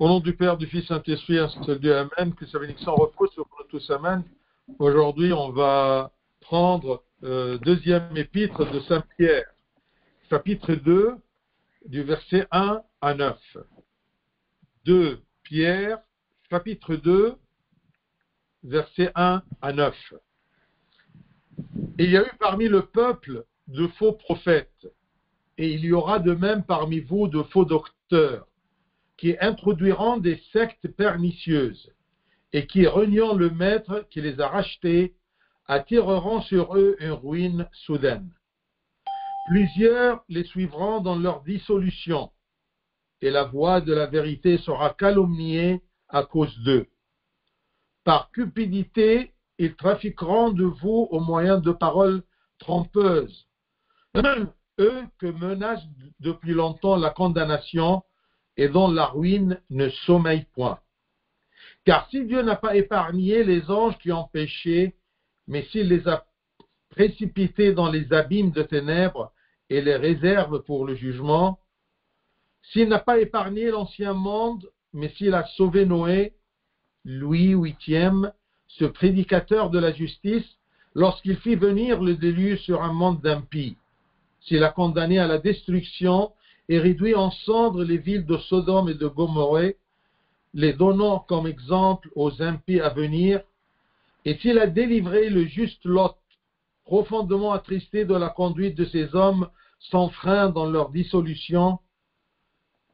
Au nom du Père, du Fils, Saint-Esprit, un seul Dieu, Amen, que sa bénédiction repose sur nous tous, Amen. Aujourd'hui, on va prendre deuxième épître de Saint Pierre, chapitre 2, du verset 1 à 9. 2 Pierre, chapitre 2, verset 1 à 9. Et il y a eu parmi le peuple de faux prophètes, et il y aura de même parmi vous de faux docteurs, qui introduiront des sectes pernicieuses, et qui, reniant le maître qui les a rachetés, attireront sur eux une ruine soudaine. Plusieurs les suivront dans leur dissolution, et la voix de la vérité sera calomniée à cause d'eux. Par cupidité, ils trafiqueront de vous au moyen de paroles trompeuses, eux que menace depuis longtemps la condamnation et dont la ruine ne sommeille point. Car si Dieu n'a pas épargné les anges qui ont péché, mais s'il les a précipités dans les abîmes de ténèbres et les réserve pour le jugement, s'il n'a pas épargné l'ancien monde, mais s'il a sauvé Noé, Louis VIII, ce prédicateur de la justice, lorsqu'il fit venir le déluge sur un monde d'impies, s'il a condamné à la destruction et réduit en cendres les villes de Sodome et de Gomorrhe, les donnant comme exemple aux impies à venir, et s'il a délivré le juste Lot, profondément attristé de la conduite de ces hommes sans frein dans leur dissolution,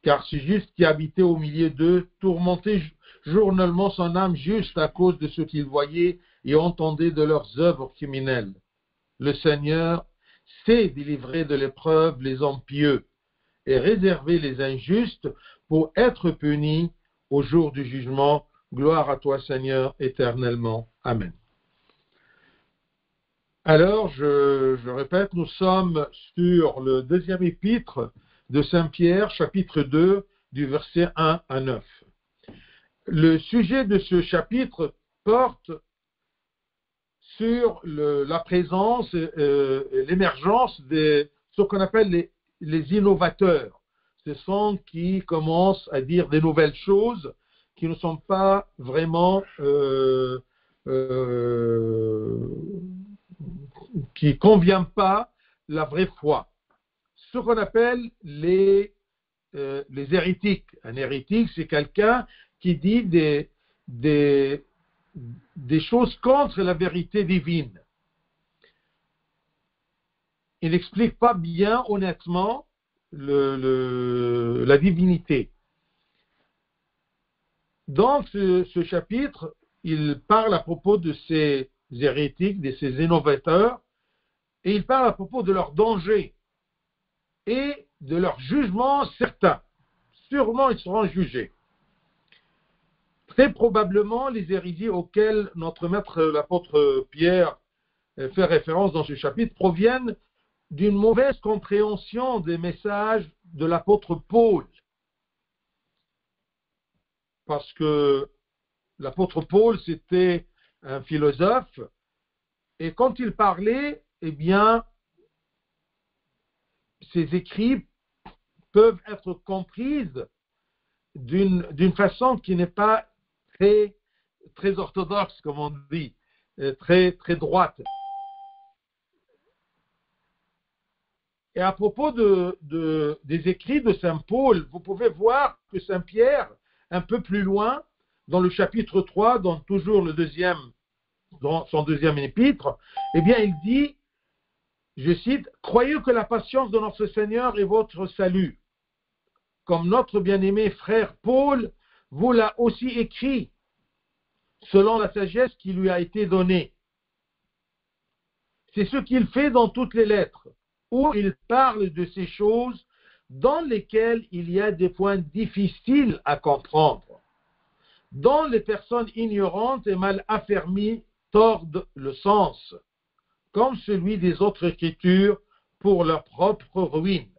car ce juste qui habitait au milieu d'eux tourmentait journellement son âme juste à cause de ce qu'il voyait et entendait de leurs œuvres criminelles. Le Seigneur sait délivrer de l'épreuve les hommes pieux et réserver les injustes pour être punis au jour du jugement. Gloire à toi, Seigneur, éternellement. Amen. Alors, je répète, nous sommes sur le deuxième épître de Saint Pierre, chapitre 2, du verset 1 à 9. Le sujet de ce chapitre porte sur la présence et l'émergence de ce qu'on appelle les innovateurs. Ce sont qui commencent à dire des nouvelles choses qui ne sont pas vraiment qui conviennent pas la vraie foi. Ce qu'on appelle les hérétiques. Un hérétique, c'est quelqu'un qui dit des choses contre la vérité divine. Il n'explique pas bien, honnêtement, la divinité. Dans ce chapitre, il parle à propos de ces hérétiques, de ces innovateurs, et il parle à propos de leurs dangers et de leur jugement certain. Sûrement, ils seront jugés. Très probablement, les hérésies auxquelles notre maître, l'apôtre Pierre, fait référence dans ce chapitre proviennent d'une mauvaise compréhension des messages de l'apôtre Paul. Parce que l'apôtre Paul, c'était un philosophe, et quand il parlait, eh bien, ses écrits peuvent être comprises d'une façon qui n'est pas très orthodoxe, comme on dit, très droite. Et à propos des écrits de Saint Paul, vous pouvez voir que Saint Pierre, un peu plus loin, dans le chapitre 3, dans son deuxième épître, eh bien, il dit, je cite, « Croyez que la patience de notre Seigneur est votre salut. Comme notre bien-aimé frère Paul vous l'a aussi écrit, selon la sagesse qui lui a été donnée. C'est ce qu'il fait dans toutes les lettres, où il parle de ces choses dans lesquelles il y a des points difficiles à comprendre, dont les personnes ignorantes et mal affermies tordent le sens, comme celui des autres écritures pour leur propre ruine. »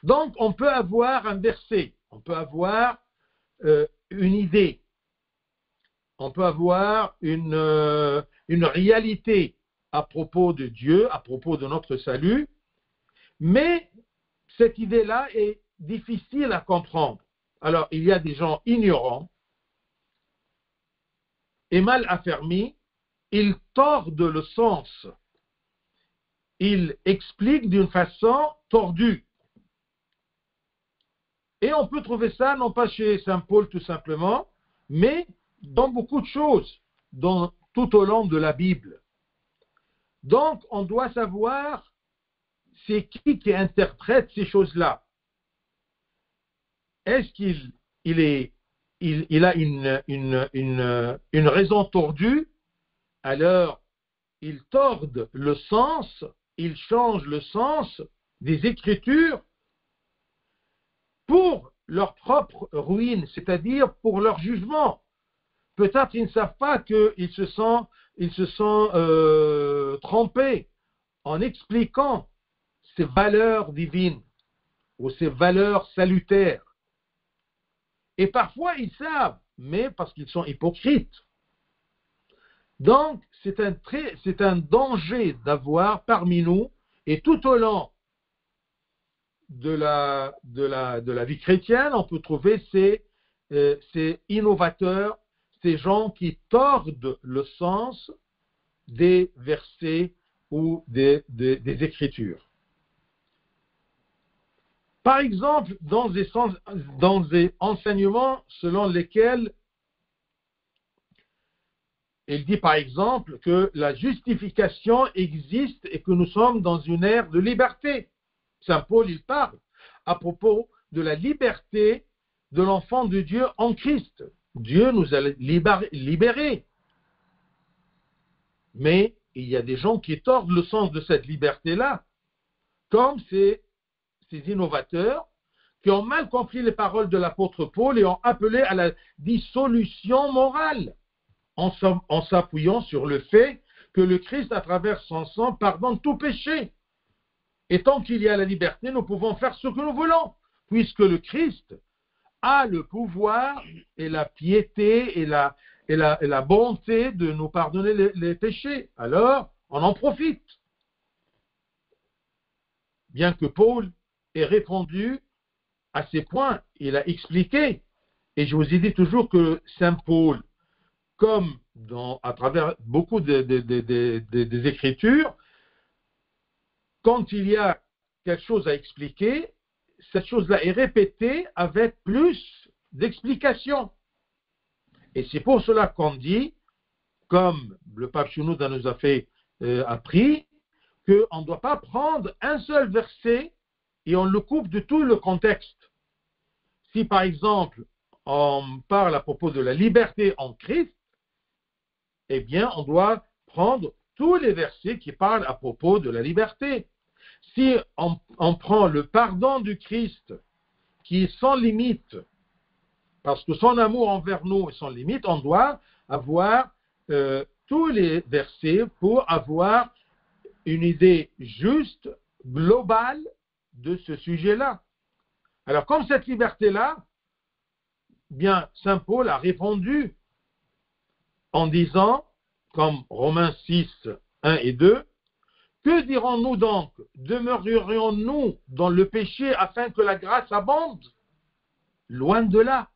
Donc, on peut avoir un verset, on peut avoir une idée, on peut avoir une réalité à propos de Dieu, à propos de notre salut, mais cette idée-là est difficile à comprendre. Alors, il y a des gens ignorants et mal affermis, ils tordent le sens. Ils expliquent d'une façon tordue. Et on peut trouver ça, non pas chez Saint Paul tout simplement, mais dans beaucoup de choses, tout au long de la Bible. Donc, on doit savoir c'est qui interprète ces choses-là. Est-ce qu'il a une raison tordue? Alors, ils tordent le sens, ils changent le sens des Écritures pour leur propre ruine, c'est-à-dire pour leur jugement. Peut-être ils ne savent pas qu'ils se sont trompés en expliquant ces valeurs divines ou ces valeurs salutaires. Et parfois ils savent, mais parce qu'ils sont hypocrites. Donc c'est un danger d'avoir parmi nous, et tout au long de la vie chrétienne, on peut trouver ces innovateurs, ces gens qui tordent le sens des versets ou des Écritures. Par exemple, dans des enseignements selon lesquels il dit par exemple que la justification existe et que nous sommes dans une ère de liberté. Saint Paul, il parle à propos de la liberté de l'enfant de Dieu en Christ. Dieu nous a libérés. Mais il y a des gens qui tordent le sens de cette liberté-là, comme ces innovateurs qui ont mal compris les paroles de l'apôtre Paul et ont appelé à la dissolution morale en s'appuyant sur le fait que le Christ, à travers son sang, pardonne tout péché. Et tant qu'il y a la liberté, nous pouvons faire ce que nous voulons, puisque le Christ a le pouvoir et la piété et la bonté de nous pardonner les péchés. Alors, on en profite. Bien que Paul ait répondu à ces points, il a expliqué. Et je vous ai dit toujours que Saint Paul, comme à travers beaucoup des Écritures, quand il y a quelque chose à expliquer, cette chose-là est répétée avec plus d'explications. Et c'est pour cela qu'on dit, comme le pape Shenouda nous a fait appris, qu'on ne doit pas prendre un seul verset et on le coupe de tout le contexte. Si par exemple, on parle à propos de la liberté en Christ, eh bien, on doit prendre tous les versets qui parlent à propos de la liberté. Si on prend le pardon du Christ, qui est sans limite, parce que son amour envers nous est sans limite, on doit avoir tous les versets pour avoir une idée juste, globale de ce sujet-là. Alors, comme cette liberté-là, bien, Saint Paul a répondu en disant, comme Romains 6, 1 et 2, que dirons-nous donc? Demeurerions-nous dans le péché afin que la grâce abonde? Loin de là.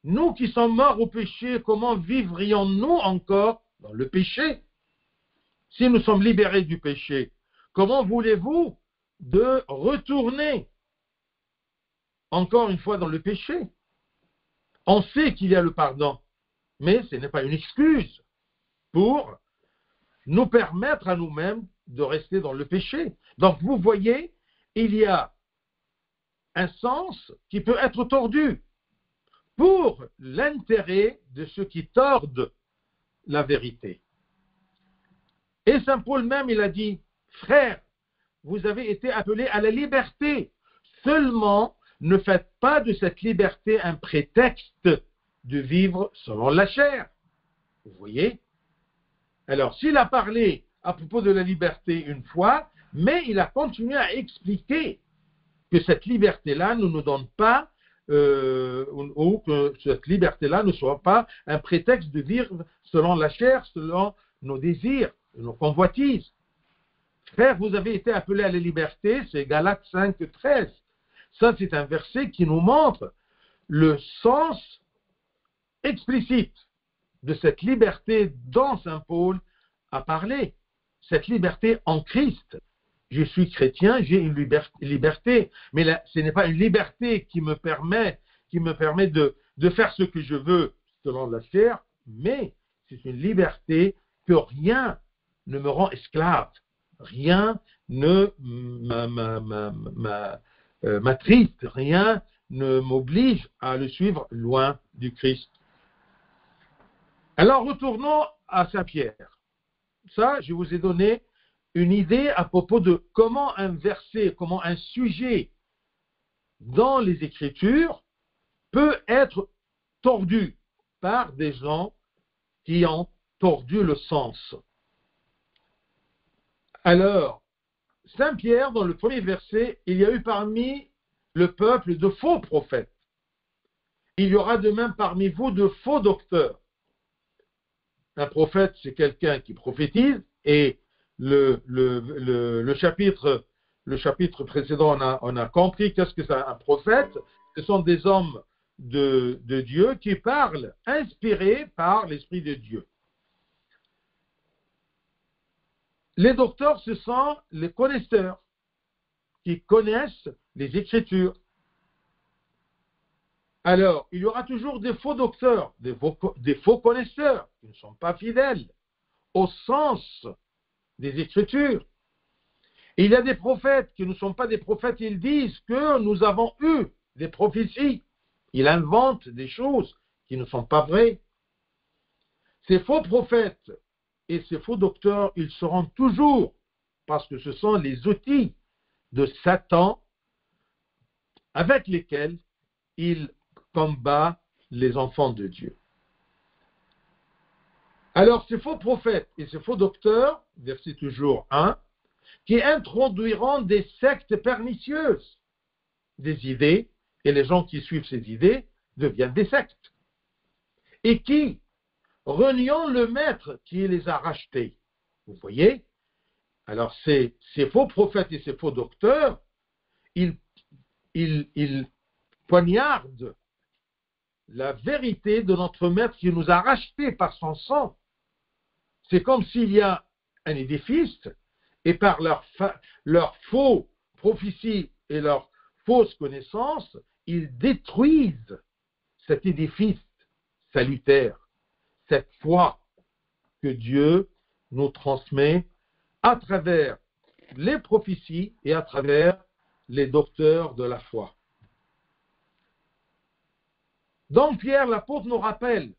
Nous qui sommes morts au péché, comment vivrions-nous encore dans le péché? Si nous sommes libérés du péché, comment voulez-vous de retourner encore une fois dans le péché? On sait qu'il y a le pardon, mais ce n'est pas une excuse pour nous permettre à nous-mêmes de rester dans le péché. Donc vous voyez, il y a un sens qui peut être tordu pour l'intérêt de ceux qui tordent la vérité. Et Saint Paul même, il a dit, frères, vous avez été appelés à la liberté. Seulement, ne faites pas de cette liberté un prétexte de vivre selon la chair. Vous voyez? Alors, s'il a parlé à propos de la liberté une fois, mais il a continué à expliquer que cette liberté-là ne nous donne pas, ou que cette liberté-là ne soit pas un prétexte de vivre selon la chair, selon nos désirs, nos convoitises. Frères, vous avez été appelés à la liberté, c'est Galates 5, 13. Ça, c'est un verset qui nous montre le sens explicite de cette liberté dont saint Paul a parlé, cette liberté en Christ. Je suis chrétien, j'ai une liberté, mais là, ce n'est pas une liberté qui me permet de faire ce que je veux selon la chair, mais c'est une liberté que rien ne me rend esclave, rien ne m'attriste, rien ne m'oblige à le suivre loin du Christ. Alors retournons à saint Pierre. Ça, je vous ai donné une idée à propos de comment un verset, comment un sujet dans les Écritures peut être tordu par des gens qui ont tordu le sens. Alors, saint Pierre, dans le premier verset, il y a eu parmi le peuple de faux prophètes. Il y aura de même parmi vous de faux docteurs. Un prophète, c'est quelqu'un qui prophétise, et le chapitre précédent, on a compris qu'est-ce que c'est un prophète. Ce sont des hommes de Dieu qui parlent inspirés par l'Esprit de Dieu. Les docteurs, ce sont les connaisseurs qui connaissent les Écritures. Alors, il y aura toujours des faux docteurs, des faux connaisseurs qui ne sont pas fidèles au sens des Écritures. Et il y a des prophètes qui ne sont pas des prophètes, ils disent que nous avons eu des prophéties. Ils inventent des choses qui ne sont pas vraies. Ces faux prophètes et ces faux docteurs, ils seront toujours, parce que ce sont les outils de Satan avec lesquels il combat les enfants de Dieu. Alors, ces faux prophètes et ces faux docteurs, verset toujours 1, qui introduiront des sectes pernicieuses, des idées, et les gens qui suivent ces idées deviennent des sectes, et qui, reniant le maître qui les a rachetés, vous voyez, alors ces faux prophètes et ces faux docteurs, ils poignardent la vérité de notre maître qui nous a rachetés par son sang. C'est comme s'il y a un édifice, et par leur faux prophéties et leurs fausses connaissances, ils détruisent cet édifice salutaire, cette foi que Dieu nous transmet à travers les prophéties et à travers les docteurs de la foi. Donc Pierre, l'apôtre, nous rappelle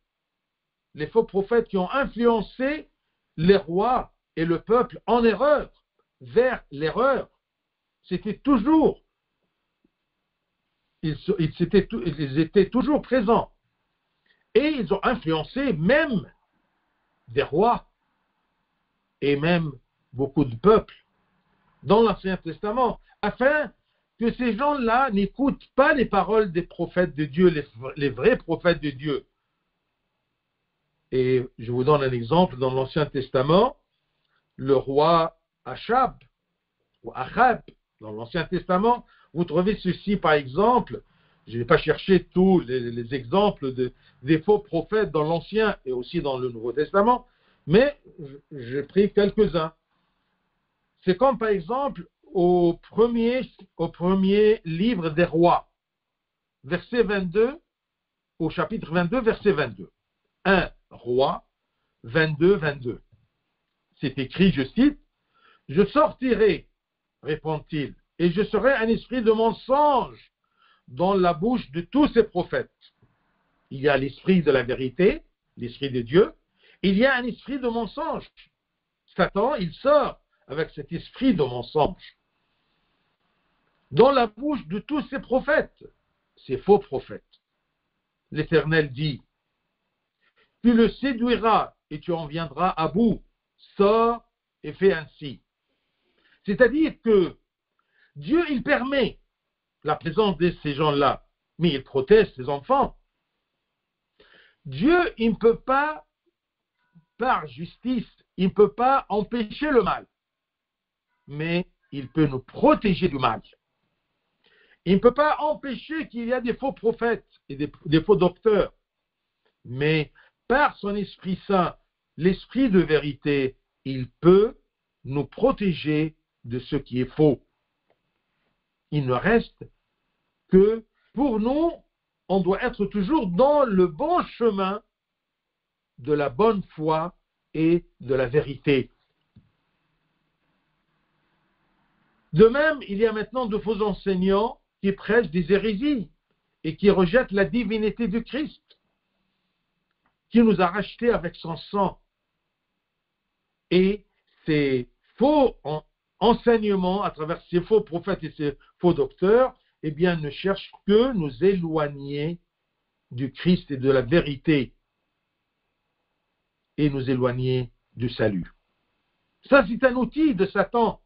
les faux prophètes qui ont influencé les rois et le peuple en erreur, vers l'erreur. C'était toujours, ils étaient toujours présents. Et ils ont influencé même des rois et même beaucoup de peuples dans l'Ancien Testament, afin que ces gens-là n'écoutent pas les paroles des prophètes de Dieu, les vrais prophètes de Dieu. Et je vous donne un exemple dans l'Ancien Testament, le roi Achab, ou Achab, dans l'Ancien Testament, vous trouvez ceci par exemple, je ne vais pas chercher tous les exemples des faux prophètes dans l'Ancien et aussi dans le Nouveau Testament, mais j'ai pris quelques-uns. C'est comme par exemple au premier livre des rois, verset 22, au chapitre 22, verset 22. 1 roi 22, 22. C'est écrit, je cite, « Je sortirai, répond-il, et je serai un esprit de mensonge dans la bouche de tous ces prophètes. » Il y a l'esprit de la vérité, l'esprit de Dieu, il y a un esprit de mensonge. Satan, il sort avec cet esprit de mensonge dans la bouche de tous ces prophètes, ces faux prophètes. L'Éternel dit, « Tu le séduiras et tu en viendras à bout. Sors et fais ainsi. » C'est-à-dire que Dieu, il permet la présence de ces gens-là, mais il protège ses enfants. Dieu, il ne peut pas, par justice, il ne peut pas empêcher le mal, mais il peut nous protéger du mal. Il ne peut pas empêcher qu'il y a des faux prophètes et des faux docteurs. Mais par son Esprit Saint, l'Esprit de vérité, il peut nous protéger de ce qui est faux. Il ne reste que pour nous, on doit être toujours dans le bon chemin de la bonne foi et de la vérité. De même, il y a maintenant de faux enseignants qui prêchent des hérésies et qui rejettent la divinité du Christ, qui nous a rachetés avec son sang. Et ces faux enseignements, à travers ces faux prophètes et ces faux docteurs, eh bien, ne cherchent que nous éloigner du Christ et de la vérité et nous éloigner du salut. Ça, c'est un outil de Satan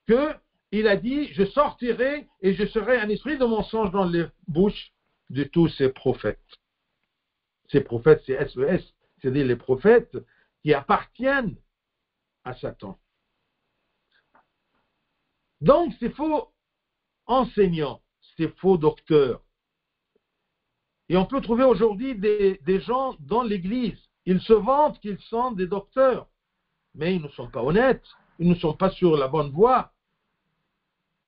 qu'il a dit, je sortirai et je serai un esprit de mensonge dans les bouches de tous ces prophètes. Ces prophètes, c'est SES, c'est-à-dire les prophètes qui appartiennent à Satan. Donc, ces faux enseignants, ces faux docteurs, et on peut trouver aujourd'hui des gens dans l'Église, ils se vantent qu'ils sont des docteurs, mais ils ne sont pas honnêtes, ils ne sont pas sur la bonne voie,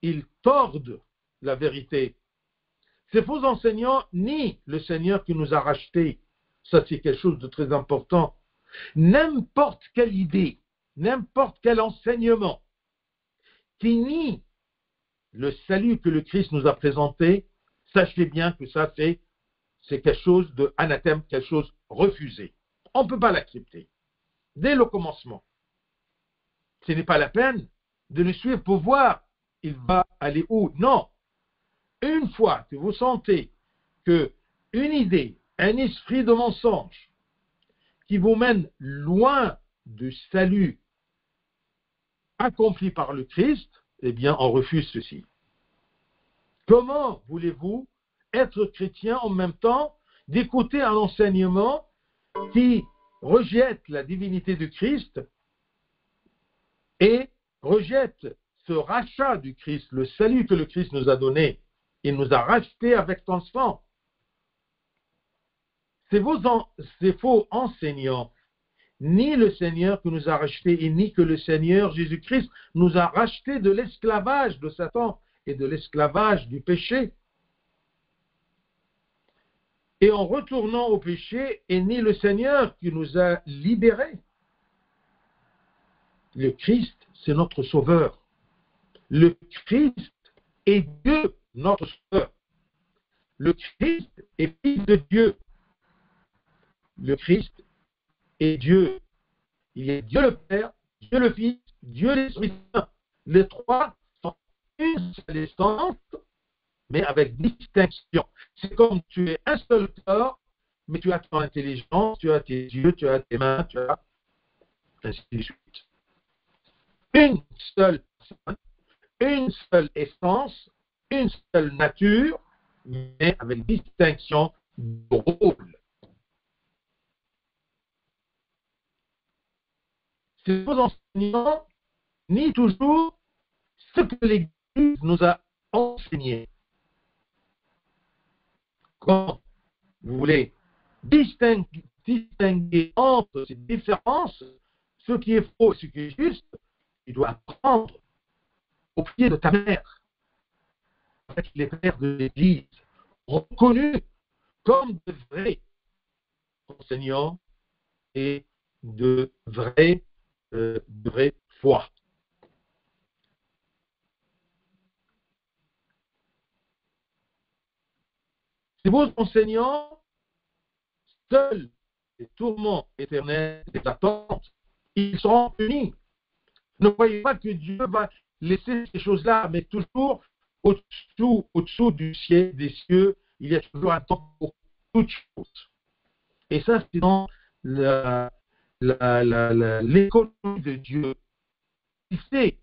ils tordent la vérité. Ces faux enseignants nient le Seigneur qui nous a rachetés. Ça, c'est quelque chose de très important. N'importe quelle idée, n'importe quel enseignement qui nie le salut que le Christ nous a présenté, sachez bien que ça, c'est quelque chose de anathème, quelque chose refusé. On ne peut pas l'accepter. Dès le commencement. Ce n'est pas la peine de le suivre pour voir il va aller où. Non. Une fois que vous sentez que une idée, un esprit de mensonge qui vous mène loin du salut accompli par le Christ, eh bien, on refuse ceci. Comment voulez-vous être chrétien en même temps d'écouter un enseignement qui rejette la divinité du Christ et rejette ce rachat du Christ, le salut que le Christ nous a donné? Il nous a rachetés avec son sang. Ces faux enseignants ni le Seigneur qui nous a rachetés et ni que le Seigneur Jésus-Christ nous a rachetés de l'esclavage de Satan et de l'esclavage du péché. Et en retournant au péché, et ni le Seigneur qui nous a libérés. Le Christ, c'est notre Sauveur. Le Christ est Dieu, notre Sauveur. Le Christ est Fils de Dieu. Le Christ est Dieu. Il y a Dieu le Père, Dieu le Fils, Dieu l'Esprit Saint. Les trois sont une seule essence, mais avec distinction. C'est comme tu es un seul corps, mais tu as ton intelligence, tu as tes yeux, tu as tes mains, tu as ainsi de suite. Une seule personne, une seule essence, une seule nature, mais avec distinction de rôle. Ces faux enseignants nient toujours ce que l'Église nous a enseigné. Quand vous voulez distinguer entre ces différences, ce qui est faux et ce qui est juste, tu dois apprendre au pied de ta mère, avec les pères de l'Église, reconnus comme de vrais enseignants et de vraie foi. Ces beaux enseignants, seuls les tourments éternels et l'attente, ils seront punis. Ne croyez pas que Dieu va laisser ces choses-là, mais toujours au-dessous du ciel, des cieux, il y a toujours un temps pour toutes choses. Et ça, c'est dans l'économie de Dieu. Il sait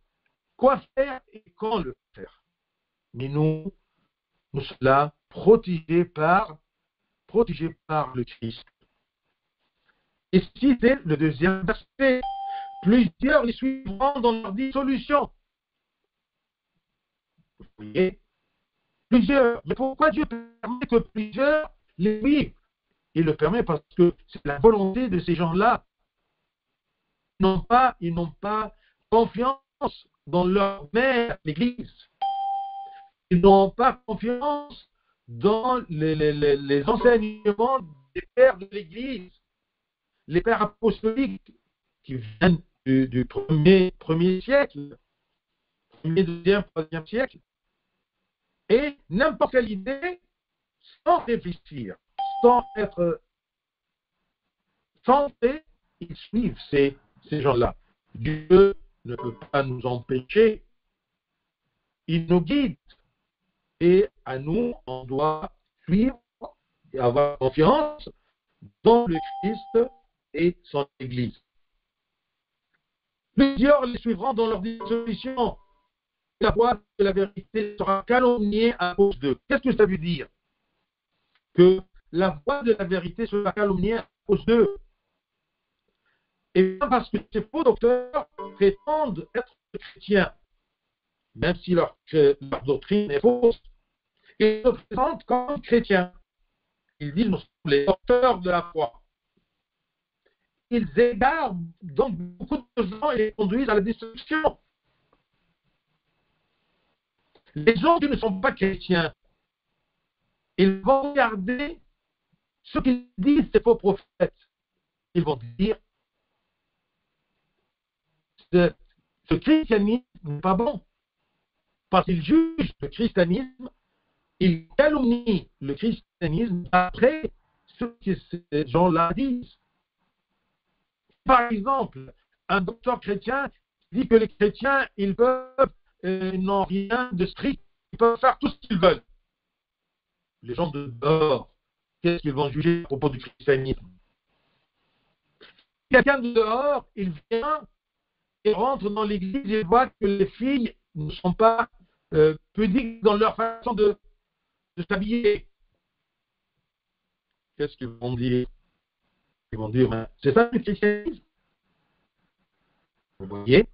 quoi faire et quand le faire. Mais nous sommes là protégés par le Christ. Et si c'est le deuxième verset, plusieurs les suivront dans leur dissolution. Vous voyez, Plusieurs. Mais pourquoi Dieu permet que plusieurs les suivent? Il le permet parce que c'est la volonté de ces gens-là. Ils n'ont pas confiance dans leur mère, l'Église. Ils n'ont pas confiance dans les enseignements des pères de l'Église, les pères apostoliques qui viennent du premier siècle, premier, deuxième, troisième siècle. Et n'importe quelle idée, sans réfléchir, sans être centré, ils suivent ces gens-là. Dieu ne peut pas nous empêcher, il nous guide. Et à nous, on doit suivre et avoir confiance dans le Christ et son Église. Plusieurs les suivront dans leur dissolution. La voix de la vérité sera calomniée à cause d'eux. Qu'est-ce que ça veut dire? Que la voix de la vérité sera calomniée à cause d'eux. Et bien parce que ces faux docteurs prétendent être chrétiens, même si leur doctrine est fausse, ils se présentent comme chrétiens. Ils disent nous sommes les docteurs de la foi. Ils égarent donc beaucoup de gens et les conduisent à la destruction. Les gens qui ne sont pas chrétiens, ils vont regarder ce qu'ils disent ces faux prophètes. Ils vont dire ce christianisme n'est pas bon. Parce qu'ils jugent le christianisme, ils calomnient le christianisme après ce que ces gens-là disent. Par exemple, un docteur chrétien dit que les chrétiens, ils n'ont rien de strict, ils peuvent faire tout ce qu'ils veulent. Les gens de dehors, qu'est-ce qu'ils vont juger à propos du christianisme? Quelqu'un de dehors, il vient et rentre dans l'église et voit que les filles ne sont pas pudiques dans leur façon de s'habiller. Qu'est-ce qu'ils vont dire? Ils vont dire, c'est ça le christianisme? Vous voyez?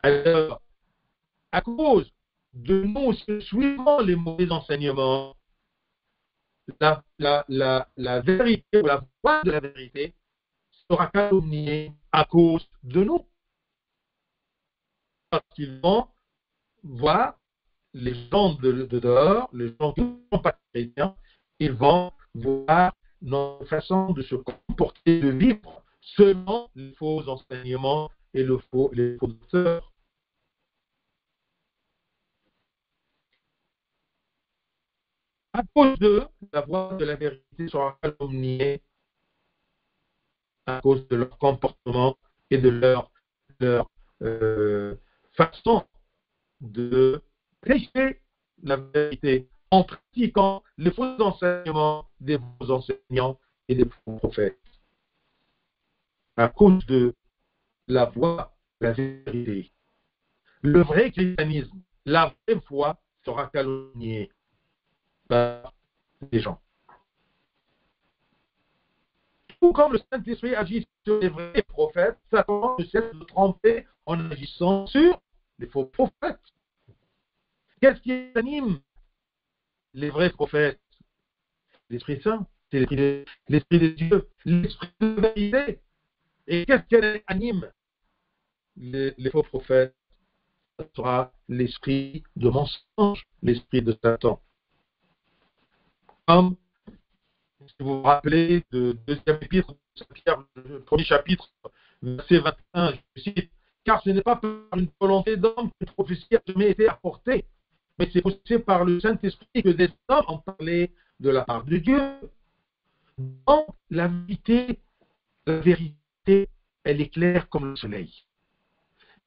Alors, à cause de nous suivant les mauvais enseignements, la vérité ou la voix de la vérité sera calomniée à cause de nous. Parce qu'ils vont voir les gens de dehors, les gens qui ne sont pas chrétiens, ils vont voir notre façon de se comporter, de vivre selon les faux enseignements et les faux docteurs. À cause d'eux, la voix de la vérité sera calomniée à cause de leur comportement et de leur façon de prêcher la vérité en pratiquant les faux enseignements des faux enseignants et des faux prophètes. À cause de la voix de la vérité. Le vrai christianisme, la vraie foi sera calomniée par les gens. Tout comme le Saint-Esprit agit sur les vrais prophètes, Satan ne cesse de tromper en agissant sur les faux prophètes. Qu'est-ce qui anime les vrais prophètes? L'Esprit Saint, c'est l'Esprit de Dieu, l'Esprit de vérité. Et qu'est-ce qui anime les faux prophètes? Ce sera l'esprit de mensonge, l'esprit de Satan. Comme, si vous vous rappelez, de deuxième épître de Saint-Pierre, le premier chapitre, verset 21, je cite, car ce n'est pas par une volonté d'homme que une prophétie a jamais été apportée, mais c'est poussé par le Saint-Esprit que des hommes ont parlé de la part de Dieu. Donc, la vérité, elle est claire comme le soleil.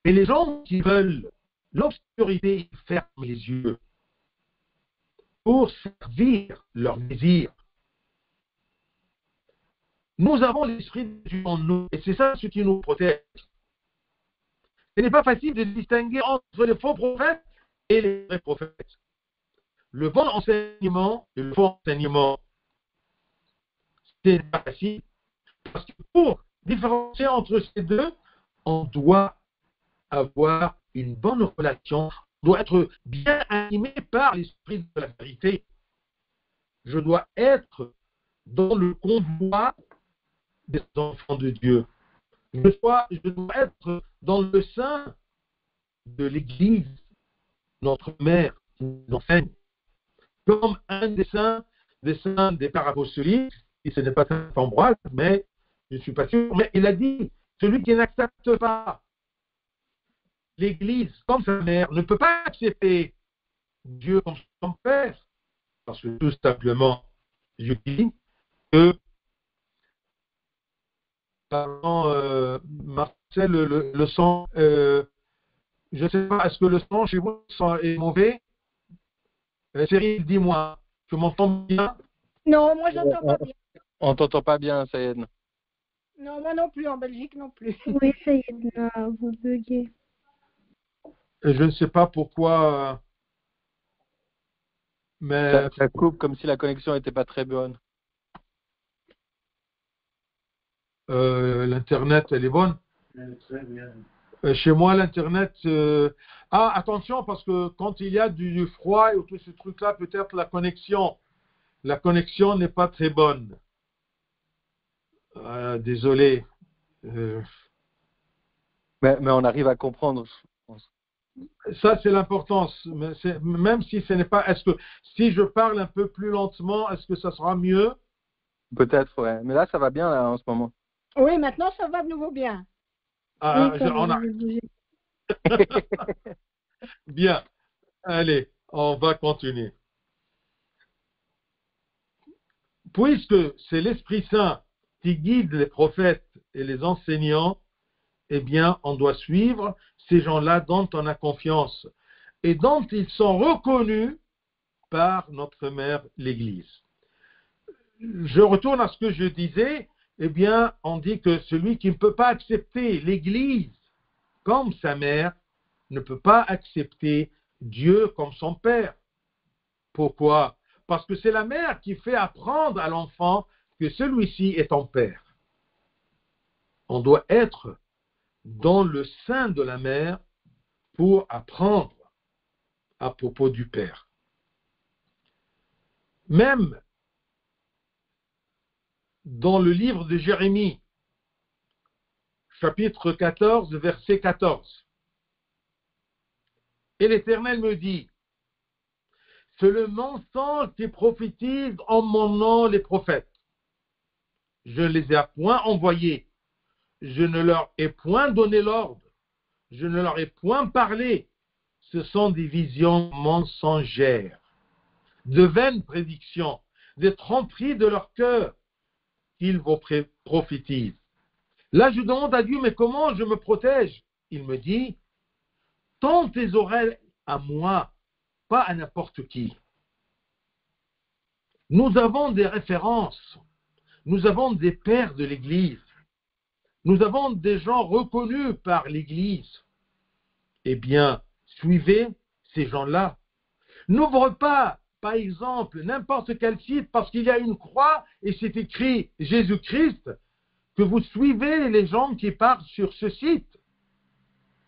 Et les gens qui veulent l'obscurité, ils ferment les yeux pour servir leurs désirs. Nous avons l'Esprit de Dieu en nous, et c'est ça ce qui nous protège. Ce n'est pas facile de distinguer entre les faux prophètes et les vrais prophètes. Le bon enseignement et le faux enseignement, c'est pas facile. Parce que pour différencier entre ces deux, on doit avoir une bonne relation dois être bien animé par l'esprit de la vérité. Je dois être dans le convoi des enfants de Dieu. Je dois être dans le sein de l'Église, notre mère nous enseigne, comme un des saints des pères apostoliques, et ce n'est pas Saint Ambroise, mais je ne suis pas sûr, mais il a dit, celui qui n'accepte pas l'Église comme sa mère ne peut pas accepter Dieu comme son père, parce que tout simplement, je dis que, pardon, Marcel, le sang, je ne sais pas, est-ce que le sang chez vous est mauvais? Cyril, dis-moi, tu m'entends bien? Non, moi j'entends pas bien. On t'entend pas bien, Sayed. Non, moi non plus, en Belgique non plus. Oui, Sayed, vous buguez. Je ne sais pas pourquoi, mais Ça coupe comme si la connexion n'était pas très bonne. l'Internet, elle est bonne. Très bien. Chez moi, l'Internet... attention, parce que quand il y a du froid ou tout ce truc-là, peut-être la connexion n'est pas très bonne. Désolé. Mais on arrive à comprendre. Ça, c'est l'importance. Même si ce n'est pas... si je parle un peu plus lentement, est-ce que ça sera mieux? Peut-être, ouais. Mais là, ça va bien, là, en ce moment. Oui, maintenant ça va de nouveau bien. Oui, ça va, vous bougez. Bien. Allez, on va continuer. Puisque c'est l'Esprit Saint qui guide les prophètes et les enseignants, eh bien, on doit suivre ces gens-là dont on a confiance et dont ils sont reconnus par notre mère, l'Église. Je retourne à ce que je disais, eh bien, on dit que celui qui ne peut pas accepter l'Église comme sa mère ne peut pas accepter Dieu comme son père. Pourquoi? Parce que c'est la mère qui fait apprendre à l'enfant que celui-ci est ton père. On doit être dans le sein de la mère pour apprendre à propos du père. Même dans le livre de Jérémie, chapitre 14, verset 14, et l'Éternel me dit, c'est le mensonge qui prophétise en mon nom les prophètes. Je ne les ai point envoyés, je ne leur ai point donné l'ordre, je ne leur ai point parlé. Ce sont des visions mensongères, de vaines prédictions, des tromperies de leur cœur qu'ils vous prophétisent. Là, je demande à Dieu, mais comment je me protège? Il me dit, tends tes oreilles à moi, pas à n'importe qui. Nous avons des références, nous avons des pères de l'Église, nous avons des gens reconnus par l'Église. Eh bien, suivez ces gens-là. N'ouvre pas, par exemple, n'importe quel site parce qu'il y a une croix et c'est écrit Jésus-Christ, que vous suivez les gens qui parlent sur ce site.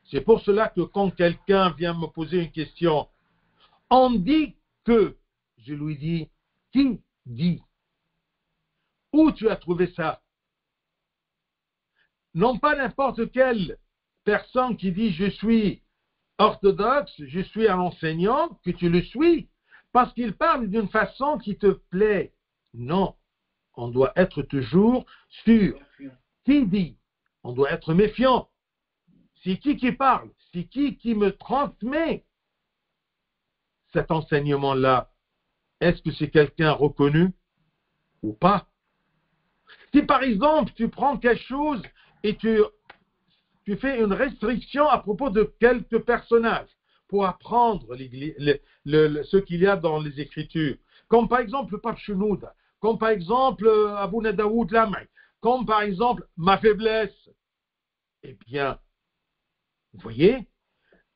C'est pour cela que quand quelqu'un vient me poser une question, on dit que, je lui dis, qui dit? Où tu as trouvé ça? Non pas n'importe quelle personne qui dit je suis orthodoxe, je suis un enseignant, que tu le suis, parce qu'il parle d'une façon qui te plaît. Non, on doit être toujours sûr. Qui dit? On doit être méfiant. C'est qui parle? C'est qui me transmet cet enseignement-là? Est-ce que c'est quelqu'un reconnu ou pas? Si par exemple tu prends quelque chose et tu fais une restriction à propos de quelques personnages pour apprendre ce qu'il y a dans les Écritures, comme par exemple le Pape Chenouda, comme par exemple Abouna Daoud Lamay, comme par exemple ma faiblesse, eh bien, vous voyez,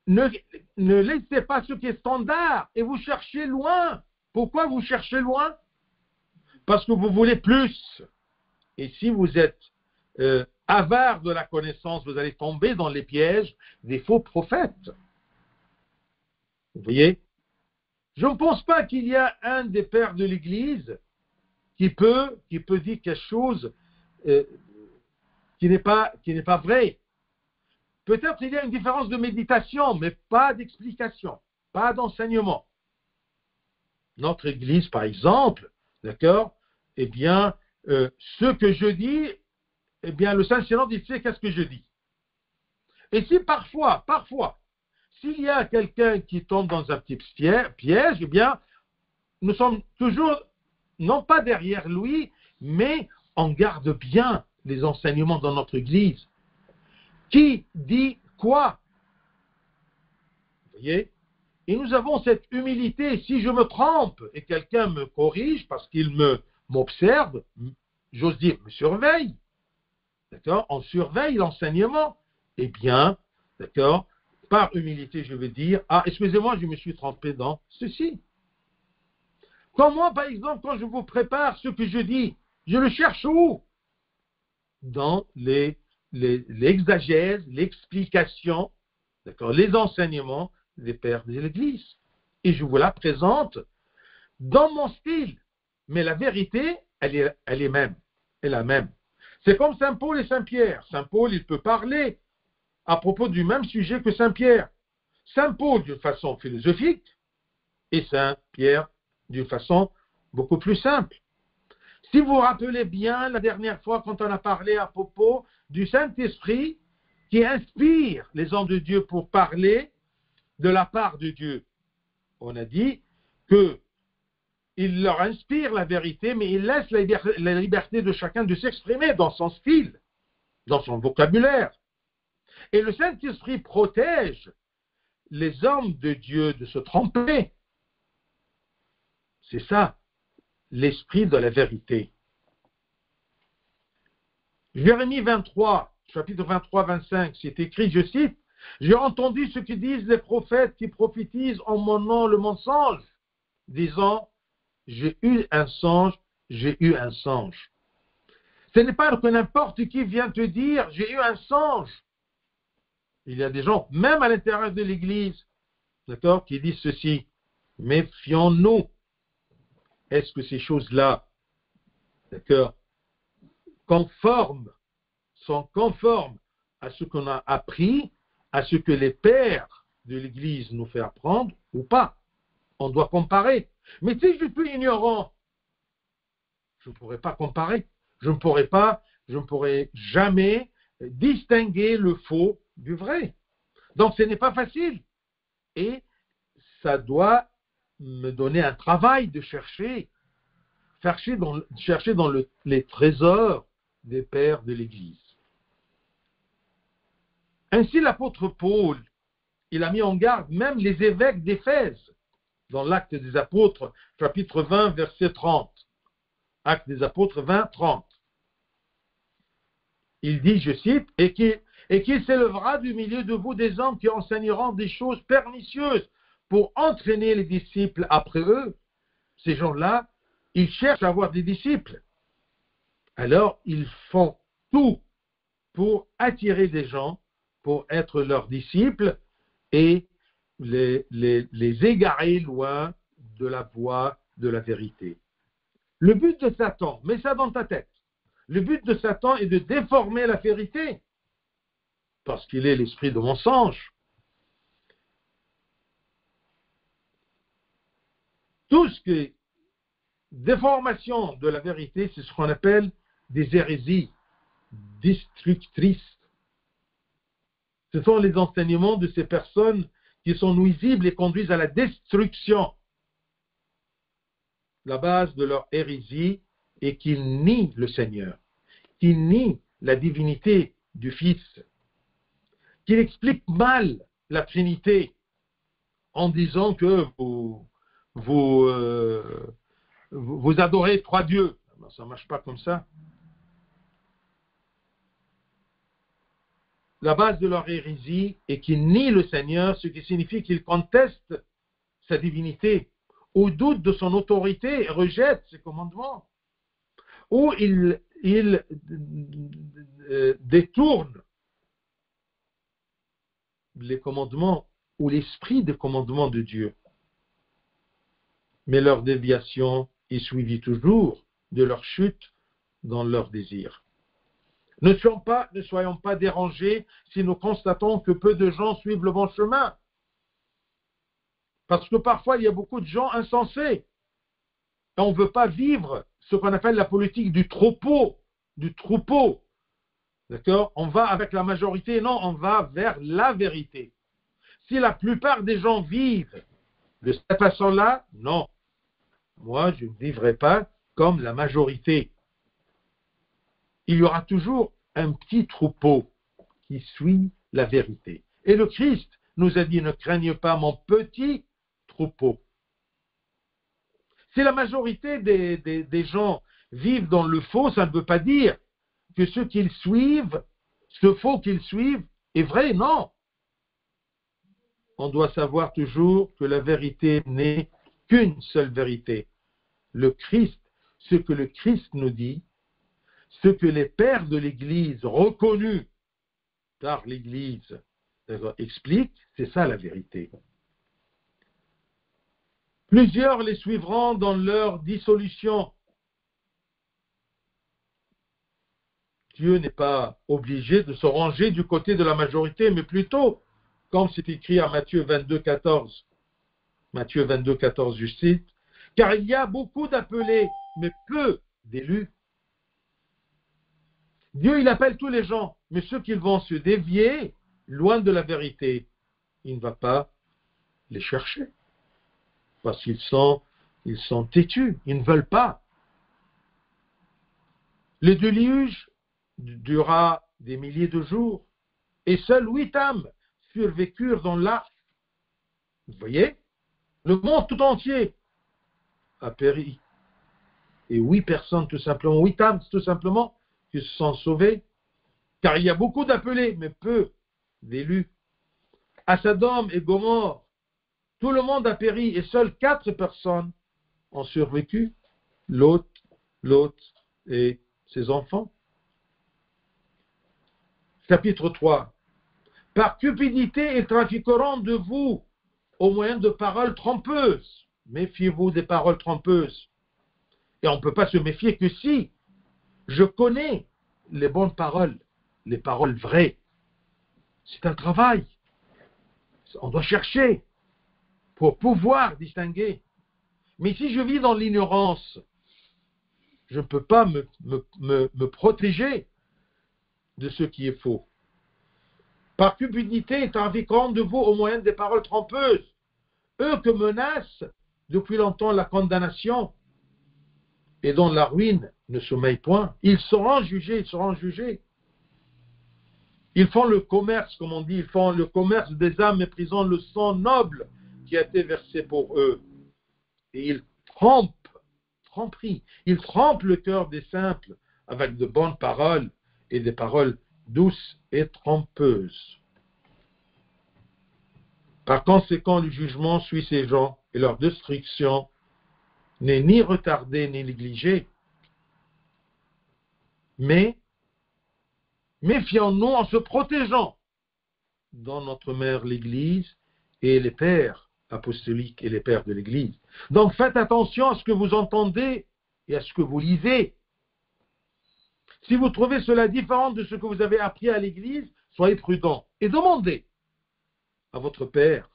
ne laissez pas ce qui est standard et vous cherchez loin. Pourquoi vous cherchez loin? Parce que vous voulez plus. Et si vous êtes avare de la connaissance, vous allez tomber dans les pièges des faux prophètes. Vous voyez? Je ne pense pas qu'il y a un des pères de l'Église qui peut dire quelque chose qui n'est pas vrai. Peut-être il y a une différence de méditation, mais pas d'explication, pas d'enseignement. Notre Église, par exemple, d'accord, eh bien, ce que je dis, eh bien, le Saint-Seigneur dit, c'est qu'est-ce que je dis. Et si parfois, s'il y a quelqu'un qui tombe dans un petit piège, eh bien, nous sommes toujours, non pas derrière lui, mais on garde bien les enseignements dans notre Église. Qui dit quoi? Vous voyez? Et nous avons cette humilité. Si je me trompe et quelqu'un me corrige parce qu'il m'observe, j'ose dire, me surveille. D'accord? On surveille l'enseignement. Eh bien, d'accord? Par humilité, je veux dire, ah, excusez-moi, je me suis trompé dans ceci. Comme moi, par exemple, quand je vous prépare ce que je dis, je le cherche où? Dans l'exagèse, l'explication, d'accord, les enseignements des pères de l'Église. Et je vous la présente dans mon style. Mais la vérité, elle est même. Elle est la même. C'est comme Saint Paul et Saint Pierre. Saint Paul, il peut parler à propos du même sujet que Saint Pierre. Saint Paul d'une façon philosophique et Saint Pierre d'une façon beaucoup plus simple. Si vous vous rappelez bien la dernière fois quand on a parlé à propos du Saint-Esprit qui inspire les hommes de Dieu pour parler de la part de Dieu, on a dit qu'il leur inspire la vérité, mais il laisse la liberté de chacun de s'exprimer dans son style, dans son vocabulaire. Et le Saint-Esprit protège les hommes de Dieu de se tromper. C'est ça, l'esprit de la vérité. Jérémie 23, chapitre 23-25, c'est écrit, je cite, « J'ai entendu ce que disent les prophètes qui prophétisent en mon nom le mensonge, disant, j'ai eu un songe, j'ai eu un songe. » Ce n'est pas que n'importe qui vient te dire, j'ai eu un songe. Il y a des gens, même à l'intérieur de l'Église, d'accord, qui disent ceci. Méfions-nous. Est-ce que ces choses-là, d'accord, sont conformes à ce qu'on a appris, à ce que les pères de l'Église nous font apprendre ou pas? On doit comparer. Mais si je suis ignorant, je ne pourrai pas comparer. Je ne pourrai jamais distinguer le faux du vrai. Donc ce n'est pas facile. Et ça doit me donner un travail de chercher dans les trésors des pères de l'Église. Ainsi l'apôtre Paul, il a mis en garde même les évêques d'Éphèse dans l'Acte des Apôtres, chapitre 20, verset 30. Acte des Apôtres 20, 30. Il dit, je cite, et qu'il s'élèvera du milieu de vous des hommes qui enseigneront des choses pernicieuses pour entraîner les disciples après eux. Ces gens-là, ils cherchent à avoir des disciples. Alors, ils font tout pour attirer des gens, pour être leurs disciples et les égarer loin de la voie de la vérité. Le but de Satan, mets ça dans ta tête, le but de Satan est de déformer la vérité, parce qu'il est l'esprit de mensonge. Tout ce qui est déformation de la vérité, c'est ce qu'on appelle des hérésies destructrices. Ce sont les enseignements de ces personnes qui sont nuisibles et conduisent à la destruction. La base de leur hérésie est qu'ils nient le Seigneur, qu'ils nient la divinité du Fils, qu'ils expliquent mal la Trinité en disant que vous adorez trois dieux. Ça ne marche pas comme ça. La base de leur hérésie est qu'ils nient le Seigneur, ce qui signifie qu'ils contestent sa divinité, ou doutent de son autorité et rejettent ses commandements, ou ils détournent les commandements ou l'esprit des commandements de Dieu. Mais leur déviation est suivie toujours de leur chute dans leurs désirs. Ne soyons pas dérangés si nous constatons que peu de gens suivent le bon chemin. Parce que parfois, il y a beaucoup de gens insensés. Et on ne veut pas vivre ce qu'on appelle la politique du troupeau. D'accord? On va avec la majorité, non, on va vers la vérité. Si la plupart des gens vivent de cette façon-là, non. Moi, je ne vivrai pas comme la majorité. Il y aura toujours un petit troupeau qui suit la vérité. Et le Christ nous a dit, ne craignez pas mon petit troupeau. Si la majorité des gens vivent dans le faux, ça ne veut pas dire que ce qu'ils suivent, ce faux qu'ils suivent, est vrai, non. On doit savoir toujours que la vérité n'est qu'une seule vérité. Le Christ, ce que le Christ nous dit, ce que les pères de l'Église, reconnus par l'Église, expliquent, c'est ça la vérité. Plusieurs les suivront dans leur dissolution. Dieu n'est pas obligé de se ranger du côté de la majorité, mais plutôt, comme c'est écrit à Matthieu 22, 14. Matthieu 22, 14, je cite, « Car il y a beaucoup d'appelés, mais peu d'élus. » Dieu, il appelle tous les gens, mais ceux qui vont se dévier loin de la vérité, il ne va pas les chercher. Parce qu'ils sont têtus, ils ne veulent pas. Le déluge dura des milliers de jours, et seuls 8 âmes survécurent dans l'arche. Vous voyez? Le monde tout entier a péri. Et 8 personnes tout simplement, 8 âmes tout simplement, qui se sont sauvées, car il y a beaucoup d'appelés, mais peu d'élus. À Sodome et Gomorrhe, tout le monde a péri, et seules 4 personnes ont survécu, Lot et ses enfants. Chapitre 3. Par cupidité, ils trafiqueront de vous au moyen de paroles trompeuses. Méfiez-vous des paroles trompeuses. Et on ne peut pas se méfier que si je connais les bonnes paroles, les paroles vraies. C'est un travail. On doit chercher pour pouvoir distinguer. Mais si je vis dans l'ignorance, je ne peux pas me protéger de ce qui est faux. Par cupidité, ils trafiqueront de vous au moyen des paroles trompeuses. Eux que menace depuis longtemps la condamnation et dont la ruine ne sommeille point. Ils seront jugés. Ils font le commerce, comme on dit, ils font le commerce des âmes, méprisant le sang noble qui a été versé pour eux. Et ils tromperie. Ils trompent le cœur des simples avec de bonnes paroles et des paroles douces et trompeuses. Par conséquent, le jugement suit ces gens et leur destruction n'est ni retardée ni négligée. Mais méfions-nous en se protégeant dans notre mère l'Église et les pères apostoliques et les pères de l'Église. Donc faites attention à ce que vous entendez et à ce que vous lisez. Si vous trouvez cela différent de ce que vous avez appris à l'Église, soyez prudents et demandez à votre Père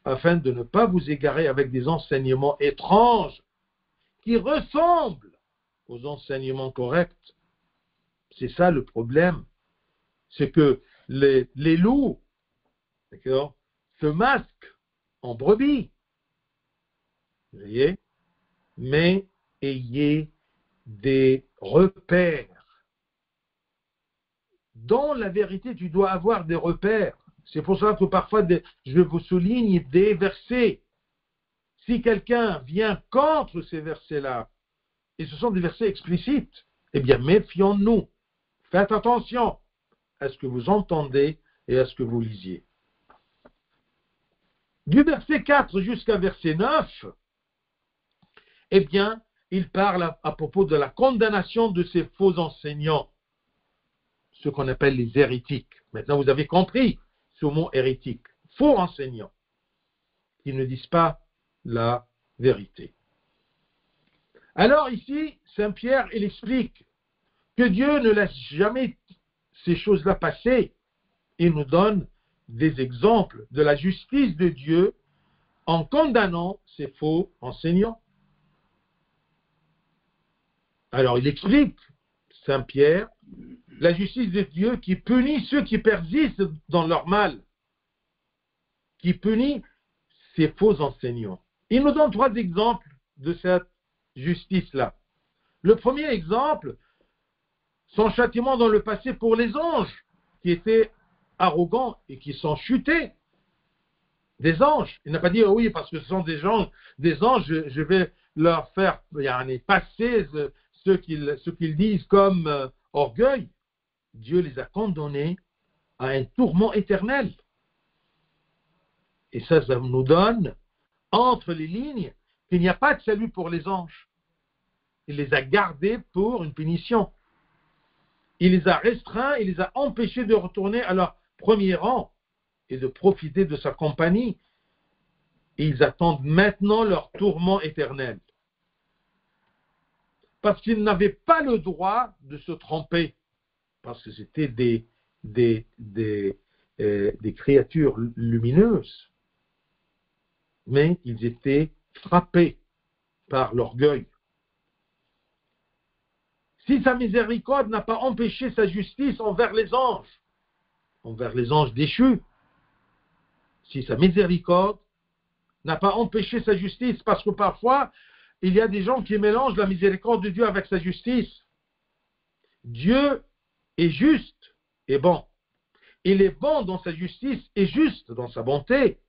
afin de ne pas vous égarer avec des enseignements étranges qui ressemblent aux enseignements corrects. C'est ça le problème. C'est que les loups, d'accord, se masquent en brebis. Vous voyez? Mais ayez des repères. Dans la vérité, tu dois avoir des repères. C'est pour cela que parfois, je vous souligne des versets. Si quelqu'un vient contre ces versets-là, et ce sont des versets explicites, eh bien, méfions-nous. Faites attention à ce que vous entendez et à ce que vous lisiez. Du verset 4 jusqu'à verset 9, eh bien, il parle à propos de la condamnation de ces faux enseignants, ce qu'on appelle les hérétiques. Maintenant, vous avez compris ce mot hérétique, faux enseignants qui ne disent pas la vérité. Alors ici, Saint Pierre, il explique que Dieu ne laisse jamais ces choses-là passer. Il nous donne des exemples de la justice de Dieu en condamnant ces faux enseignants. Alors il explique, Saint Pierre, la justice de Dieu qui punit ceux qui persistent dans leur mal, qui punit ces faux enseignants. Il nous donne 3 exemples de cette justice-là. Le premier exemple, son châtiment dans le passé pour les anges, qui étaient arrogants et qui sont chutés. Des anges. Il n'a pas dit, oui, parce que ce sont des anges, je vais leur faire passer ce qu'ils disent comme orgueil. Dieu les a condamnés à un tourment éternel. Et ça nous donne, entre les lignes, qu'il n'y a pas de salut pour les anges. Il les a gardés pour une punition. Il les a restreints, il les a empêchés de retourner à leur premier rang et de profiter de sa compagnie. Et ils attendent maintenant leur tourment éternel. Parce qu'ils n'avaient pas le droit de se tromper. Parce que c'était des créatures lumineuses. Mais ils étaient frappés par l'orgueil. Si sa miséricorde n'a pas empêché sa justice envers les anges déchus, si sa miséricorde n'a pas empêché sa justice, parce que parfois, il y a des gens qui mélangent la miséricorde de Dieu avec sa justice. Dieu est juste et bon. Il est bon dans sa justice et juste dans sa bonté.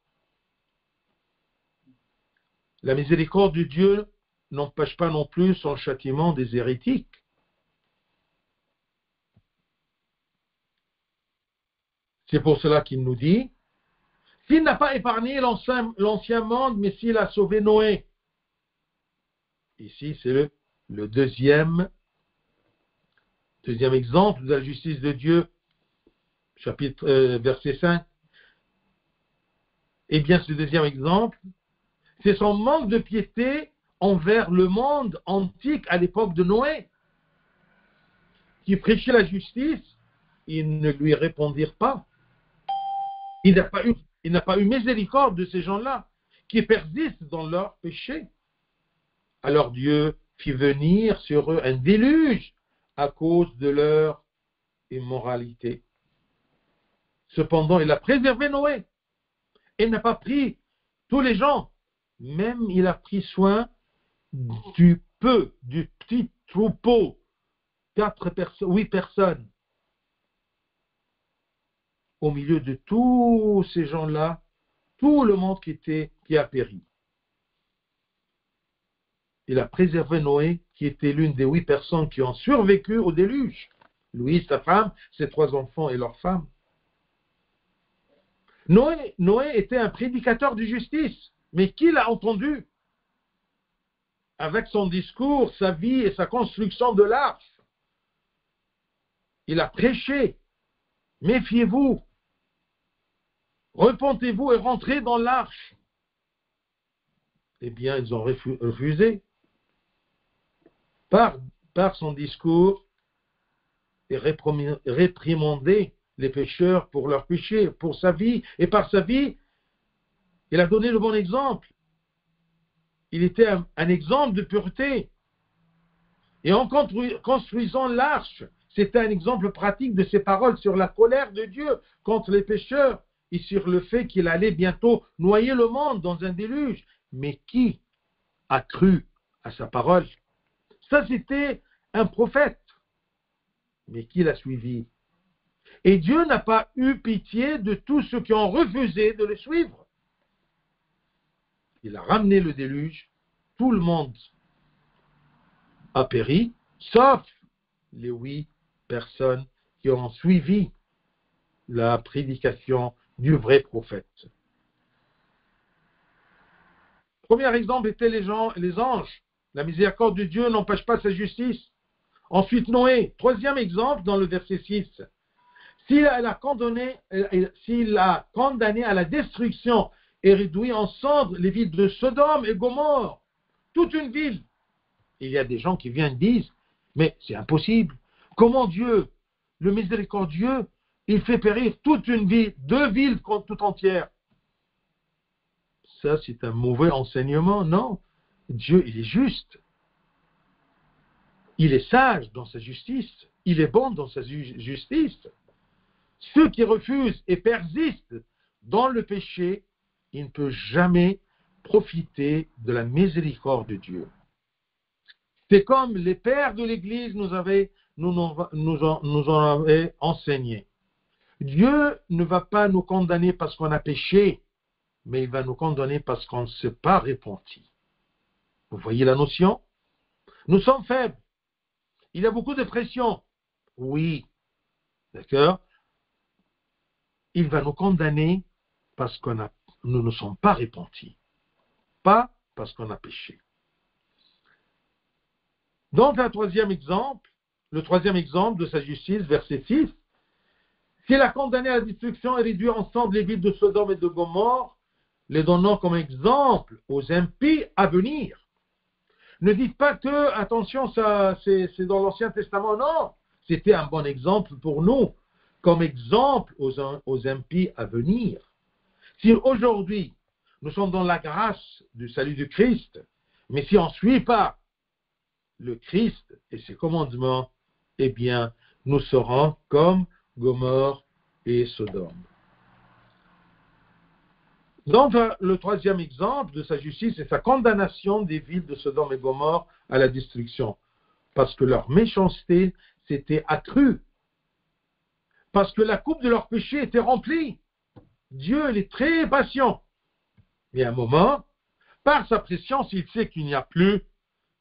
La miséricorde de Dieu n'empêche pas non plus son châtiment des hérétiques. C'est pour cela qu'il nous dit, s'il n'a pas épargné l'ancien monde, mais s'il a sauvé Noé. Ici, c'est le deuxième exemple de la justice de Dieu, verset 5. Eh bien, ce deuxième exemple, c'est son manque de piété envers le monde antique à l'époque de Noé, qui prêchait la justice, ils ne lui répondirent pas. Il n'a pas eu miséricorde de ces gens-là qui persistent dans leur péché. Alors Dieu fit venir sur eux un déluge à cause de leur immoralité. Cependant, il a préservé Noé. Il n'a pas pris tous les gens. Même il a pris soin du petit troupeau, 8 personnes. Au milieu de tous ces gens-là, tout le monde qui a péri. Il a préservé Noé, qui était l'une des 8 personnes qui ont survécu au déluge. Lui, sa femme, ses 3 enfants et leur femme. Noé était un prédicateur de justice, mais qui l'a entendu? Avec son discours, sa vie et sa construction de l'arche. Il a prêché. Méfiez-vous. Repentez-vous et rentrez dans l'arche. Eh bien, ils ont refusé. Par son discours, et réprimandé les pécheurs pour leurs péchés, pour sa vie. Et par sa vie, il a donné le bon exemple. Il était un exemple de pureté. Et en construisant l'arche, c'était un exemple pratique de ses paroles sur la colère de Dieu contre les pécheurs et sur le fait qu'il allait bientôt noyer le monde dans un déluge. Mais qui a cru à sa parole? Ça, c'était un prophète. Mais qui l'a suivi? Et Dieu n'a pas eu pitié de tous ceux qui ont refusé de le suivre. Il a ramené le déluge. Tout le monde a péri, sauf les 8 personnes qui ont suivi la prédication du vrai prophète. Premier exemple était les anges. La miséricorde de Dieu n'empêche pas sa justice. Ensuite, Noé. 3e exemple dans le verset 6. s'il a condamné à la destruction et réduit en cendres les villes de Sodome et Gomorrhe, toute une ville. Il y a des gens qui viennent et disent, mais c'est impossible. Comment Dieu, le miséricordieux, il fait périr toute une ville, 2 villes tout entières? Ça, c'est un mauvais enseignement. Non, Dieu, il est juste. Il est sage dans sa justice. Il est bon dans sa justice. Ceux qui refusent et persistent dans le péché, ils ne peuvent jamais profiter de la miséricorde de Dieu. C'est comme les pères de l'Église nous en avaient enseigné. Dieu ne va pas nous condamner parce qu'on a péché, mais il va nous condamner parce qu'on ne s'est pas repenti. Vous voyez la notion? Nous sommes faibles. Il y a beaucoup de pression. Oui. D'accord? Il va nous condamner parce que nous ne sommes pas repentis. Pas parce qu'on a péché. Donc, le troisième exemple de sa justice, verset 6, s'il a condamné à la destruction et réduit ensemble les villes de Sodome et de Gomorrhe, les donnant comme exemple aux impies à venir. Ne dites pas que, attention, ça, c'est dans l'Ancien Testament, non, c'était un bon exemple pour nous, comme exemple aux impies à venir. Si aujourd'hui, nous sommes dans la grâce du salut du Christ, mais si on ne suit pas le Christ et ses commandements, eh bien, nous serons comme Gomorrhe et Sodome. Donc, le troisième exemple de sa justice, c'est sa condamnation des villes de Sodome et Gomorrhe à la destruction, parce que leur méchanceté s'était accrue, parce que la coupe de leur péché était remplie. Dieu, il est très patient. Mais à un moment, par sa préscience, il sait qu'il n'y a plus,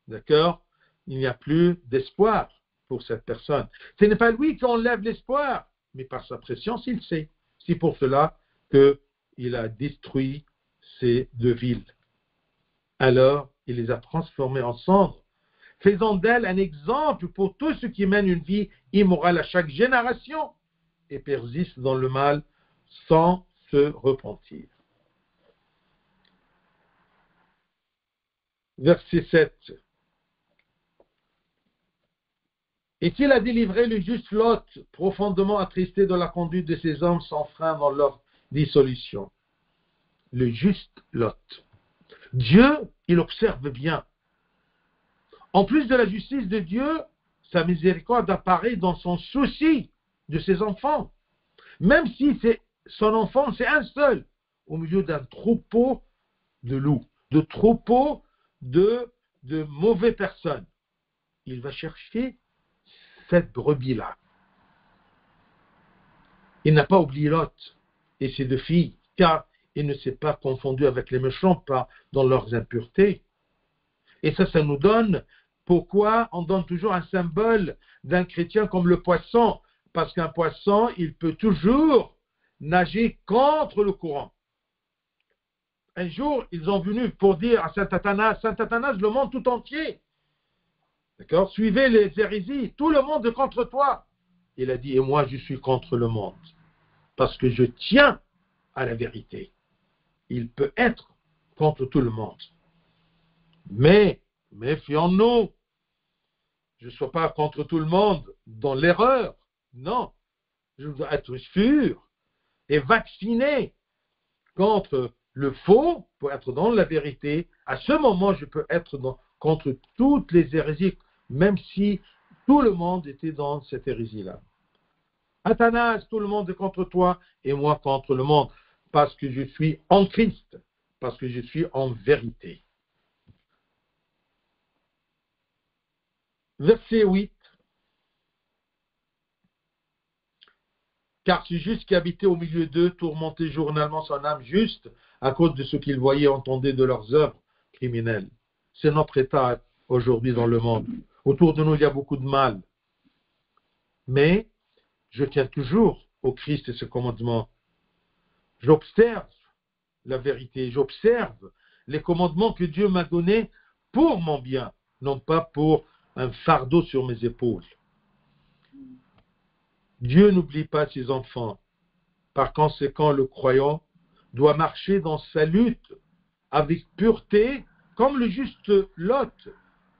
d'accord, il n'y a plus d'espoir pour cette personne. Ce n'est pas lui qui enlève l'espoir, mais par sa préscience, il sait. C'est pour cela qu'il a détruit ces 2 villes. Alors, il les a transformées en cendres, faisant d'elles un exemple pour tous ceux qui mènent une vie immorale à chaque génération et persistent dans le mal sans se repentir. Verset 7. Et-il a délivré le juste Lot, profondément attristé de la conduite de ces hommes sans frein dans leur dissolution? Le juste Lot. Dieu, il observe bien. En plus de la justice de Dieu, sa miséricorde apparaît dans son souci de ses enfants. Même si son enfant, c'est un seul, au milieu d'un troupeau de loups, de troupeau de mauvaises personnes. Il va chercher cette brebis-là. Il n'a pas oublié Lot et ses 2 filles, car il ne s'est pas confondu avec les méchants pas dans leurs impuretés. Et ça nous donne pourquoi on donne toujours un symbole d'un chrétien comme le poisson, parce qu'un poisson, il peut toujours nager contre le courant. Un jour, ils ont venu pour dire à Saint Athanas, le monde tout entier, d'accord, suivez les hérésies, tout le monde est contre toi. Il a dit, et moi je suis contre le monde, parce que je tiens à la vérité. Il peut être contre tout le monde. Mais, méfions-nous, je ne sois pas contre tout le monde dans l'erreur. Non, je dois être sûr et vacciné contre le faux pour être dans la vérité. À ce moment, je peux être contre toutes les hérésies, même si tout le monde était dans cette hérésie-là. Athanas, tout le monde est contre toi et moi contre le monde, parce que je suis en Christ, parce que je suis en vérité. Verset 8. Car ce juste qui habitait au milieu d'eux tourmentait journellement son âme juste à cause de ce qu'ils voyaient et entendaient de leurs œuvres criminelles. C'est notre état aujourd'hui dans le monde. Autour de nous, il y a beaucoup de mal. Mais je tiens toujours au Christ et ses commandements. J'observe la vérité, j'observe les commandements que Dieu m'a donnés pour mon bien, non pas pour un fardeau sur mes épaules. Dieu n'oublie pas ses enfants. Par conséquent, le croyant doit marcher dans sa lutte avec pureté, comme le juste Lot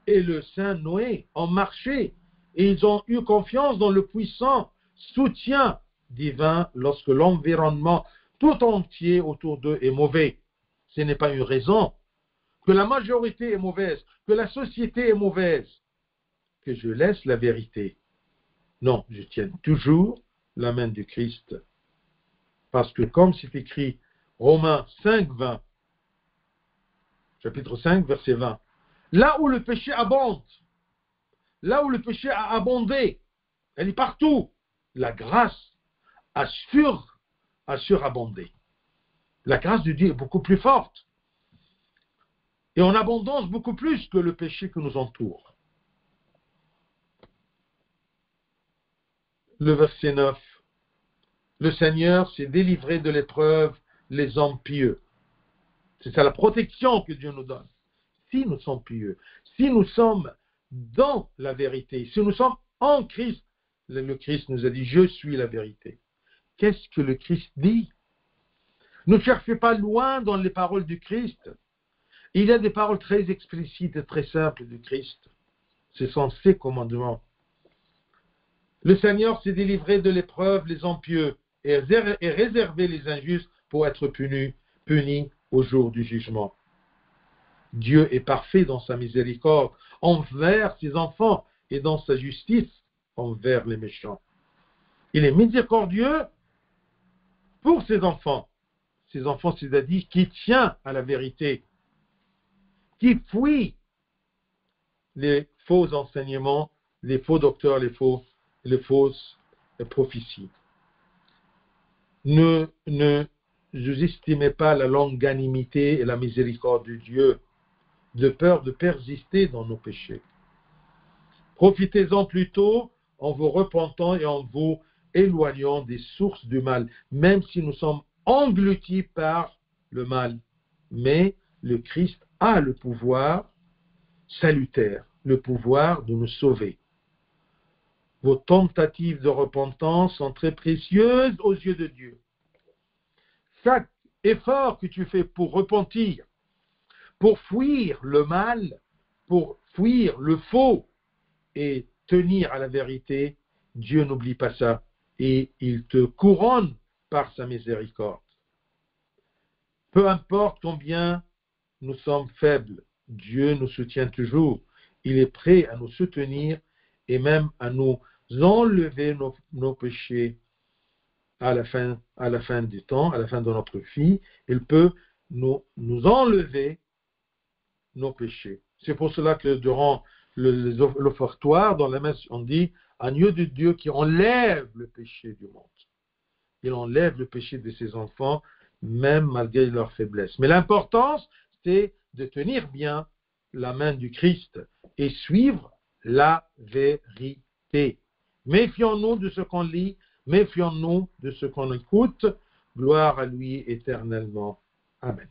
et le saint Noé ont marché, et ils ont eu confiance dans le puissant soutien divin lorsque l'environnement tout entier autour d'eux est mauvais. Ce n'est pas une raison que la majorité est mauvaise, que la société est mauvaise, que je laisse la vérité. Non, je tiens toujours la main du Christ. Parce que comme c'est écrit Romains 5, 20, chapitre 5, verset 20, là où le péché abonde, là où le péché a abondé, elle est partout, la grâce a surabondé. La grâce de Dieu est beaucoup plus forte et en abondance beaucoup plus que le péché qui nous entoure. Le verset 9. Le Seigneur s'est délivré de l'épreuve les hommes pieux. C'est ça la protection que Dieu nous donne. Si nous sommes pieux, si nous sommes dans la vérité, si nous sommes en Christ, le Christ nous a dit, je suis la vérité. Qu'est-ce que le Christ dit? Ne cherchez pas loin dans les paroles du Christ. Il y a des paroles très explicites et très simples du Christ. Ce sont ses commandements. Le Seigneur s'est délivré de l'épreuve les hommes pieux et réservé les injustes pour être punis au jour du jugement. Dieu est parfait dans sa miséricorde envers ses enfants et dans sa justice envers les méchants. Il est miséricordieux pour ses enfants, c'est-à-dire qui tient à la vérité, qui fuit les faux enseignements, les faux docteurs, les fausses prophéties. Ne sous-estimez pas la longanimité et la miséricorde de Dieu, de peur de persister dans nos péchés. Profitez-en plutôt en vous repentant et en vous éloignant des sources du mal, même si nous sommes engloutis par le mal. Mais le Christ a le pouvoir salutaire, le pouvoir de nous sauver. Vos tentatives de repentance sont très précieuses aux yeux de Dieu. Chaque effort que tu fais pour repentir, pour fuir le mal, pour fuir le faux et tenir à la vérité, Dieu n'oublie pas ça et il te couronne par sa miséricorde. Peu importe combien nous sommes faibles, Dieu nous soutient toujours. Il est prêt à nous soutenir et même à nous enlever nos péchés à la fin du temps, à la fin de notre vie. Il peut nous enlever nos péchés. C'est pour cela que durant l'offertoire, dans la messe, on dit « Agneau de Dieu qui enlève le péché du monde ». Il enlève le péché de ses enfants, même malgré leur faiblesse. Mais l'importance, c'est de tenir bien la main du Christ et suivre la vérité. Méfions-nous de ce qu'on lit, méfions-nous de ce qu'on écoute. Gloire à lui éternellement. Amen.